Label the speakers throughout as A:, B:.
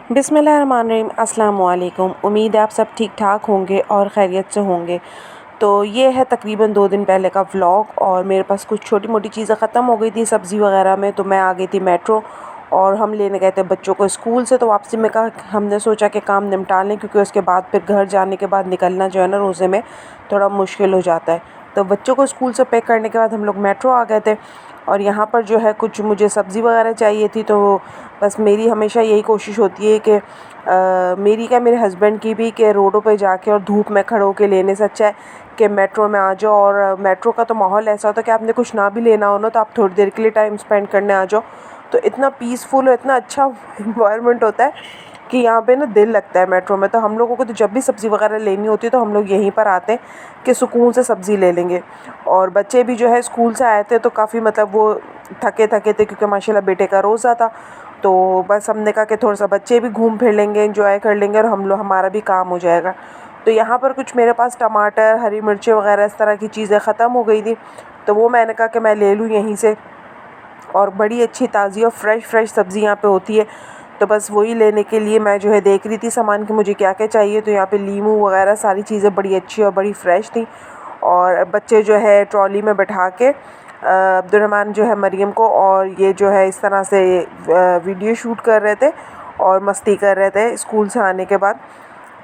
A: बिस्मिल्लाहिर्रहमानिर्रहीम। अस्सलाम वालेकुम। उम्मीद है आप सब ठीक ठाक होंगे और खैरियत से होंगे। तो ये है तकरीबन 2 दिन पहले का व्लॉग और मेरे पास कुछ छोटी मोटी चीज़ें ख़त्म हो गई थी सब्ज़ी वगैरह में, तो मैं आ गई थी मेट्रो और हम लेने गए थे बच्चों को स्कूल से। तो वापसी में कहा हमने सोचा कि काम निपटा लें, क्योंकि उसके बाद फिर घर जाने के बाद निकलना जो है ना रोज़े में थोड़ा मुश्किल हो जाता है। तो बच्चों को स्कूल से पिक करने के बाद हम लोग मेट्रो आ गए थे और यहाँ पर जो है कुछ मुझे सब्ज़ी वगैरह चाहिए थी। तो बस मेरी हमेशा यही कोशिश होती है कि मेरी क्या मेरे हस्बैंड की भी, कि रोडों पे जाके और धूप में खड़े होके लेने से अच्छा है कि मेट्रो में आ जाओ। और मेट्रो का तो माहौल ऐसा होता है कि आपने कुछ ना भी लेना हो ना तो आप थोड़ी देर के लिए टाइम स्पेंड करने आ जाओ, तो इतना पीसफुल और इतना अच्छा इन्वायरमेंट होता है कि यहाँ पे ना दिल लगता है मेट्रो में। तो हम लोगों को तो जब भी सब्ज़ी वगैरह लेनी होती है तो हम लोग यहीं पर आते हैं कि सुकून से सब्ज़ी ले लेंगे। और बच्चे भी जो है स्कूल से आए थे तो काफ़ी मतलब वो थके थके थे, क्योंकि माशाल्लाह बेटे का रोज़ा था। तो बस हमने कहा कि थोड़ा सा बच्चे भी घूम फिर लेंगे, एंजॉय कर लेंगे और हम लोग हमारा भी काम हो जाएगा। तो यहाँ पर कुछ मेरे पास टमाटर, हरी मिर्चें वगैरह इस तरह की चीज़ें ख़त्म हो गई थी, तो वो मैंने कहा कि मैं ले लूँ यहीं से। और बड़ी अच्छी ताज़ी और फ्रेश सब्ज़ी यहाँ पे होती है। तो बस वही लेने के लिए मैं जो है देख रही थी सामान कि मुझे क्या क्या चाहिए। तो यहाँ पे लीमू वगैरह सारी चीज़ें बड़ी अच्छी और बड़ी फ़्रेश थी। और बच्चे जो है ट्रॉली में बैठा के अब्दुर्रहमान जो है मरियम को, और ये जो है इस तरह से वीडियो शूट कर रहे थे और मस्ती कर रहे थे स्कूल से आने के बाद।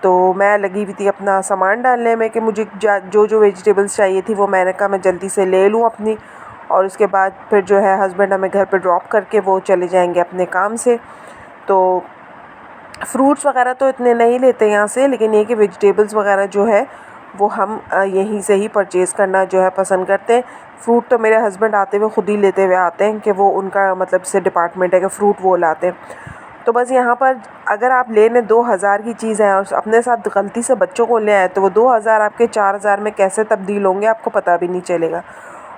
A: तो मैं लगी हुई थी अपना सामान डालने में कि मुझे जो जो वेजिटेबल्स चाहिए थी वो मैंने कहा मैं जल्दी से ले लूँ अपनी। और उसके बाद फिर जो है हस्बैंड हमें घर पे ड्रॉप करके वो चले जाएंगे अपने काम से। तो फ्रूट्स वगैरह तो इतने नहीं लेते यहाँ से, लेकिन ये कि वेजिटेबल्स वगैरह जो है वो हम यहीं से ही परचेज़ करना जो है पसंद करते हैं। फ्रूट तो मेरे हस्बैंड आते हुए ख़ुद ही लेते हुए आते हैं, कि वो उनका मतलब से डिपार्टमेंट है कि फ़्रूट वो लाते हैं। तो बस यहाँ पर अगर आप लेने 2000 की चीज़ है और अपने साथ गलती से बच्चों को ले आए, तो वो 2000 आपके 4000 में कैसे तब्दील होंगे आपको पता भी नहीं चलेगा।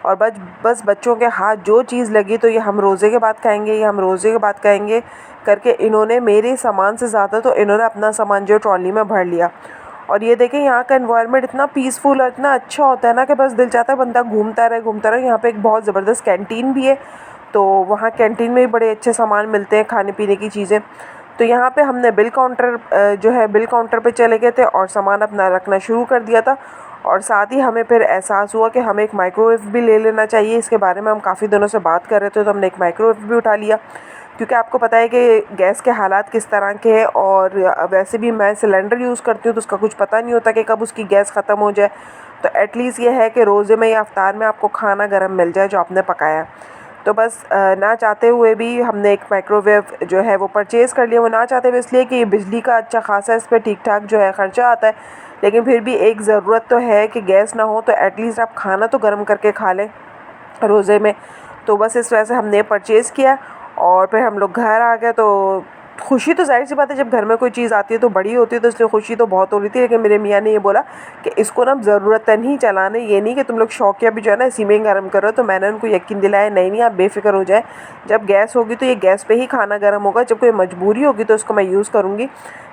A: और बस बच्चों के हाथ जो चीज़ लगी तो ये हम रोज़े के बाद खाएंगे, ये हम रोज़े के बाद खाएंगे करके इन्होंने मेरे सामान से ज़्यादा तो इन्होंने अपना सामान जो ट्रॉली में भर लिया। और ये देखें यहाँ का एनवायरनमेंट इतना पीसफुल और इतना अच्छा होता है ना कि बस दिल चाहता है बंदा घूमता रहे घूमता रहे। यहाँ पे एक बहुत ज़बरदस्त कैंटीन भी है, तो वहाँ कैंटीन में भी बड़े अच्छे सामान मिलते हैं खाने पीने की चीज़ें। तो यहाँ पे हमने बिल काउंटर जो है बिल काउंटर पे चले गए थे और सामान अपना रखना शुरू कर दिया था। और साथ ही हमें फिर एहसास हुआ कि हमें एक माइक्रोवेव भी ले लेना चाहिए। इसके बारे में हम काफ़ी दिनों से बात कर रहे थे, तो हमने एक माइक्रोवेव भी उठा लिया, क्योंकि आपको पता है कि गैस के हालात किस तरह के हैं। और वैसे भी मैं सिलेंडर यूज़ करती हूँ तो उसका कुछ पता नहीं होता कि कब उसकी गैस ख़त्म हो जाए। तो एटलीस्ट ये है कि रोज़े में या इफ्तार में आपको खाना गर्म मिल जाए जो आपने पकाया। तो बस ना चाहते हुए भी हमने एक माइक्रोवेव जो है वो परचेज़ कर लिया। वो ना चाहते हुए इसलिए कि बिजली का अच्छा खासा इस पर ठीक ठाक जो है ख़र्चा आता है, लेकिन फिर भी एक ज़रूरत तो है कि गैस ना हो तो एटलीस्ट आप खाना तो गर्म करके खा लें रोज़े में। तो बस इस वजह से हमने परचेज़ किया और फिर हम लोग घर आ गए। तो खुशी तो ज़ाहिर सी बात है, जब घर में कोई चीज़ आती है तो बड़ी होती है, तो इसलिए खुशी तो बहुत हो रही थी। लेकिन मेरे मियाँ ने ये बोला कि इसको ना ज़रूरतन ही चलाना, ये नहीं कि तुम लोग शौकिया भी जो है ना इसी में ही गर्म करो। तो मैंने उनको यकीन दिलाया, नहीं आप बेफ़िक्र हो जाए, जब गैस होगी तो ये गैस पे ही खाना गर्म होगा, जब कोई मजबूरी होगी तो उसको मैं यूज़ करूँगी।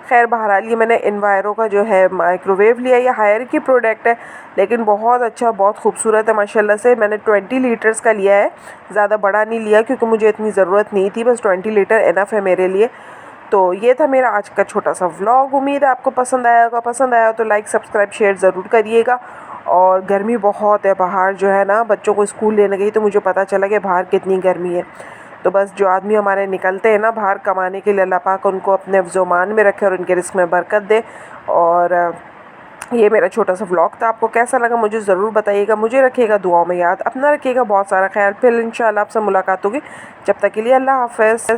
A: खैर बहरहाल ये मैंने एनवायरो का जो है माइक्रोवेव लिया। ये हायर की प्रोडक्ट है, लेकिन बहुत अच्छा बहुत खूबसूरत है माशाल्लाह से। मैंने 20 लीटर्स का लिया है, ज़्यादा बड़ा नहीं लिया क्योंकि मुझे इतनी ज़रूरत नहीं थी, बस 20 लीटर इनफ है मेरे लिए। तो ये था मेरा आज का छोटा सा व्लॉग। उम्मीद है आपको पसंद आया होगा। पसंद आया हो तो लाइक सब्सक्राइब शेयर ज़रूर करिएगा। और गर्मी बहुत है बाहर जो है ना, बच्चों को स्कूल लेने गई तो मुझे पता चला कि बाहर कितनी गर्मी है। तो बस जो आदमी हमारे निकलते हैं ना बाहर कमाने के लिए, अल्लाह पाक उनको अपने ज़ुबान में रखे और उनके रिस्क में बरकत दे। और ये मेरा छोटा सा व्लॉग था। आपको कैसा लगा मुझे ज़रूर बताइएगा। मुझे रखिएगा दुआओं में याद, अपना रखिएगा बहुत सारा ख्याल। फिर इंशाल्लाह आपसे मुलाकात होगी। जब तक के लिए अल्लाह हाफ़िज़।